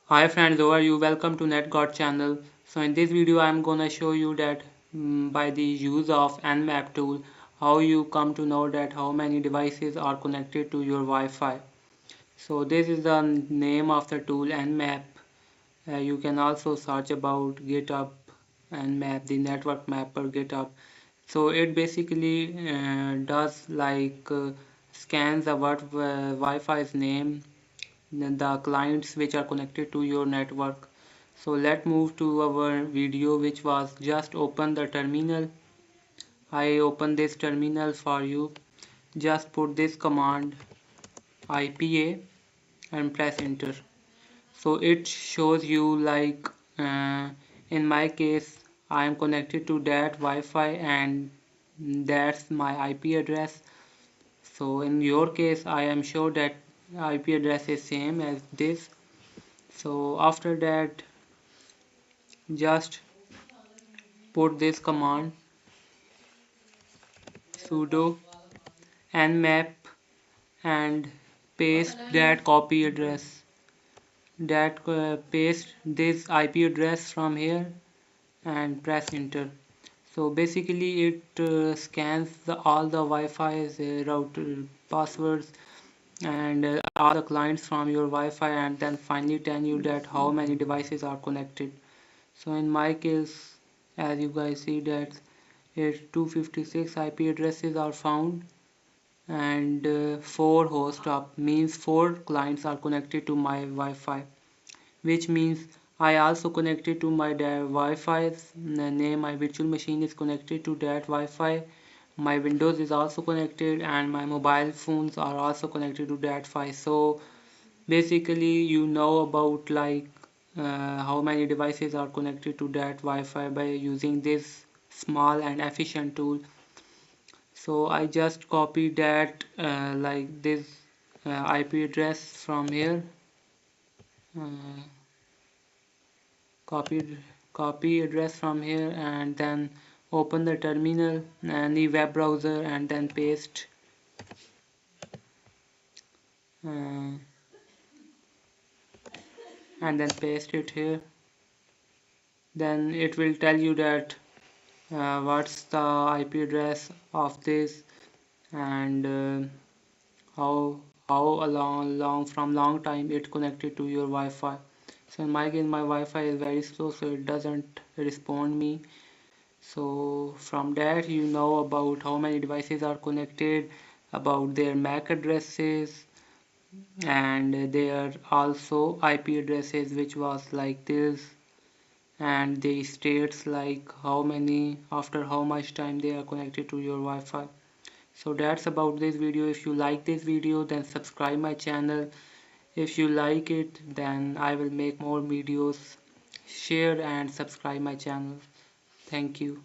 Hi friends, how are you? Welcome to NetGod channel. So in this video I am gonna show you that by the use of Nmap tool how you come to know that how many devices are connected to your Wi-Fi. So this is the name of the tool Nmap. You can also search about GitHub Nmap, the network mapper GitHub. So it basically does like scans the Wi-Fi's name, the clients which are connected to your network. So let's move to our video which was just open the terminal. I open this terminal for you. Just put this command IPA and press enter. So it shows you like in my case I am connected to that Wi-Fi and that's my IP address. So in your case I am sure that IP address is same as this. So after that just put this command sudo nmap and paste that copy address, that paste this IP address from here and press enter. So basically it scans all the Wi-Fi's router passwords and all the clients from your Wi-Fi and then finally tell you that how many devices are connected. So in my case, as you guys see that here 256 IP addresses are found and 4 host up means 4 clients are connected to my Wi-Fi, which means I also connected to my Wi-Fi's name. My virtual machine is connected to that Wi-Fi. My Windows is also connected and my mobile phones are also connected to that Wi-Fi. So basically you know about like how many devices are connected to that Wi-Fi by using this small and efficient tool. So I just copy that like this IP address from here, uh, copy copy address from here and then open the terminal and the web browser and then paste uh, it here. Then it will tell you that what's the IP address of this and how from long time it connected to your Wi-Fi. So in my case my Wi-Fi is very slow, so it doesn't respond me. So from that you know about how many devices are connected, about their MAC addresses and their also IP addresses which was like this, and the states like how many after how much time they are connected to your Wi-Fi. So that's about this video. If you like this video then subscribe my channel. If you like it then I will make more videos. Share and subscribe my channel. Thank you.